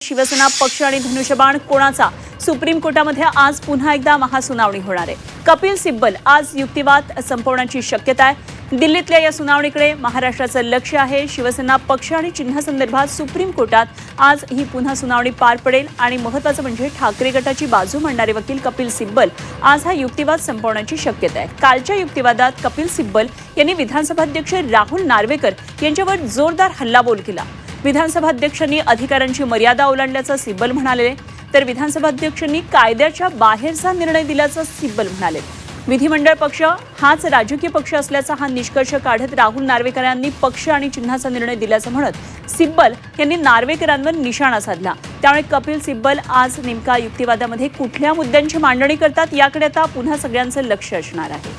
शिवसेना पक्ष आणि धनुष्यबाण कोणाचा सुप्रीम कोर्टामध्ये आज पुन्हा एकदा महासुनावणी होणार आहे। कपिल सिब्बल आज युक्तिवाद संपवण्याची शक्यता आहे। दिल्लीतल्या या सुनावणीकडे महाराष्ट्राचं लक्ष आहे। शिवसेना पक्ष आणि चिन्हासंदर्भात सुप्रीम कोर्टात आज ही पुन्हा सुनावणी पार पडेल आणि महत्त्वाचं म्हणजे ठाकरे गटाची बाजू मांडणारे वकील कपिल सिब्बल आज हा युक्तिवाद संपवण्याची शक्यता आहे। कालच्या युक्तिवादात कपिल सिब्बल यांनी विधानसभाध्यक्ष राहुल नार्वेकर यांच्यावर जोरदार हल्लाबोल केला। विधानसभाध्यक्षांनी अधिकारांची मर्यादा ओलांडल्याचं सिब्बल म्हणाले, तर विधानसभाध्यक्षांनी कायद्याच्या बाहेरचा निर्णय दिल्याचं सिब्बल म्हणाले। विधिमंडळ पक्ष हाच राजकीय पक्ष असल्याचा हा निष्कर्ष काढत राहुल नार्वेकरांनी पक्ष आणि चिन्हाचा निर्णय दिल्याचं म्हणत सिब्बल यांनी नार्वेकरांवर निशाणा साधला। त्यामुळे कपिल सिब्बल आज नेमका युक्तिवादामध्ये कुठल्या मुद्द्यांची मांडणी करतात याकडे आता पुन्हा सगळ्यांचं लक्ष असणार आहे।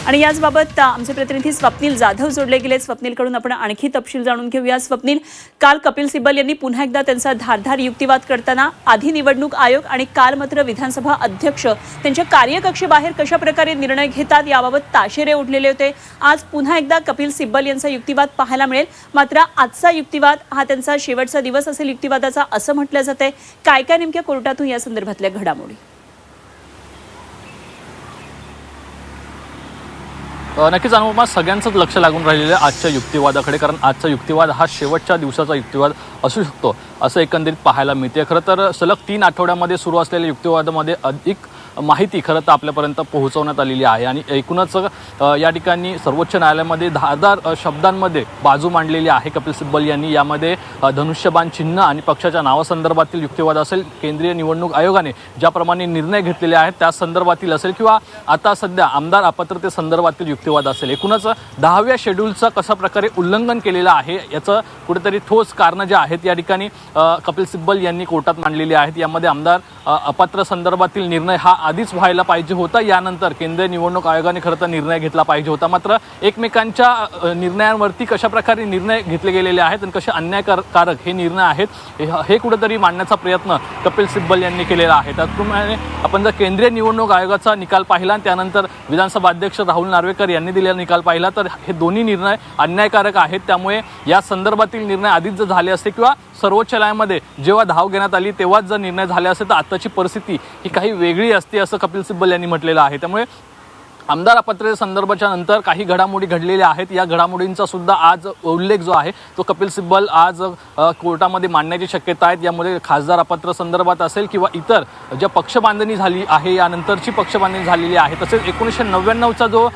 आणि याचबाबत आमचे प्रतिनिधी स्वप्नील जाधव जोडले गेले। स्वप्नीलकडून आपण आणखी तपशील जाणून घेऊया। स्वप्नील, काल कपिल सिब्बल यांनी पुन्हा एकदा त्यांचा धारदार युक्तिवाद करताना आधी निवडणूक आयोग आणि काल मात्र विधानसभा अध्यक्ष त्यांच्या कार्यकक्षेबाहेर कशा प्रकारे निर्णय घेतात याबाबत ताशेरे उडलेले होते। आज पुन्हा एकदा कपिल सिब्बल यांचा युक्तिवाद पाहायला मिळेल। मात्र आजचा युक्तिवाद हा त्यांचा शेवटचा दिवस असेल युक्तिवादाचा असं म्हटलं जातंय। काय काय नेमक्या कोर्टातून या संदर्भातल्या घडामोडी? नक्कीच अनुपमा, सगळ्यांचंच लक्ष लागून राहिलेलं आहे आजच्या युक्तिवादाकडे, कारण आजचा युक्तिवाद हा शेवटच्या दिवसाचा युक्तिवाद असू शकतो असं एकंदरीत पाहायला मिळते। खरं तर सलग 3 आठवड्यामध्ये सुरू असलेल्या युक्तिवादामध्ये अधिक माहिती खरं तर आपल्यापर्यंत पोहोचवण्यात आलेली आहे आणि एकूणच या ठिकाणी सर्वोच्च न्यायालयामध्ये धारदार शब्दांमध्ये बाजू मांडलेली आहे कपिल सिब्बल यांनी। यामध्ये धनुष्यबाण चिन्ह आणि पक्षाच्या नावासंदर्भातील युक्तिवाद असेल, केंद्रीय निवडणूक आयोगाने ज्याप्रमाणे निर्णय घेतलेले आहेत त्या संदर्भातील असेल, किंवा आता सध्या आमदार अपात्रतेसंदर्भातील युक्तिवाद असेल, एकूणच 10व्या शेड्यूलचं कशा प्रकारे उल्लंघन केलेलं आहे याचं कुठेतरी ठोस कारणं जे आहेत या ठिकाणी कपिल सिब्बल यांनी कोर्टात मांडलेली आहेत। यामध्ये आमदार अपात्र संदर्भातील निर्णय हा आधीच व्हायला पाहिजे होता, यानंतर केंद्रीय निवडणूक आयोगाने खरं तर निर्णय घेतला पाहिजे होता। मात्र एकमेकांच्या निर्णयांवरती कशा प्रकारे निर्णय घेतले गेलेले आहेत आणि कसे अन्यायकारक हे निर्णय आहेत हे कुठेतरी मांडण्याचा प्रयत्न कपिल सिब्बल यांनी केलेला आहे। त्याचप्रमाणे आपण जर केंद्रीय निवडणूक आयोगाचा निकाल पाहिला आणि त्यानंतर विधानसभा अध्यक्ष राहुल नार्वेकर यांनी दिलेला निकाल पाहिला तर हे दोन्ही निर्णय अन्यायकारक आहेत। त्यामुळे या संदर्भातील निर्णय आधीच जर झाले असते किंवा सर्वोच्च न्यायालयामध्ये जेव्हा धाव घेण्यात आली तेव्हाच जर निर्णय झाले असते तर आताची परिस्थिती ही काही वेगळी असते असं कपिल सिब्बल यांनी म्हटलेलं आहे। त्यामुळे आमदार अपात्रतेसंदर्भाच्या नंतर काही घडामोडी घडलेल्या आहेत। या घडामोडींचा सुद्धा आज उल्लेख जो आहे तो कपिल सिब्बल आज कोर्टामध्ये मांडण्याची शक्यता आहे। यामध्ये खासदार अपात्र संदर्भात असेल किंवा इतर ज्या पक्षबांधणी झाली आहे यानंतरची पक्षबांधणी झालेली आहे, तसेच 1999चा जो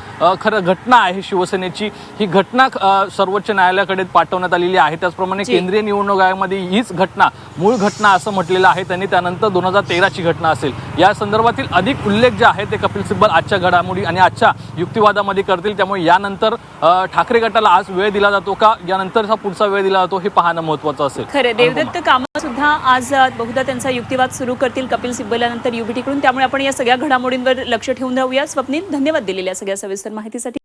खरं घटना आहे शिवसेनेची, ही घटना सर्वोच्च न्यायालयाकडे पाठवण्यात आलेली आहे। त्याचप्रमाणे केंद्रीय निवडणूक आयोगामध्ये हीच घटना मूळ घटना असं म्हटलेलं आहे त्यांनी। त्यानंतर 2013ची घटना असेल, या संदर्भातील अधिक उल्लेख जे आहे ते कपिल सिब्बल आजच्या घडामोडी आणि आजच्या युक्तिवादामध्ये करतील। त्यामुळे यानंतर ठाकरे गटाला आज वेळ दिला जातो का, यानंतरचा पुढचा वेळ दिला जातो हे पाहणं महत्त्वाचं असेल। खरं, देवदत्त कामत सुद्धा आज बहुधा त्यांचा युक्तिवाद सुरू करतील कपिल सिब्बल यानंतर युबीटीकडून। त्यामुळे आपण या सगळ्या घडामोडींवर लक्ष ठेवून राहूया। स्वप्नील, धन्यवाद दिलेल्या सगळ्या सविस्तर माहितीसाठी।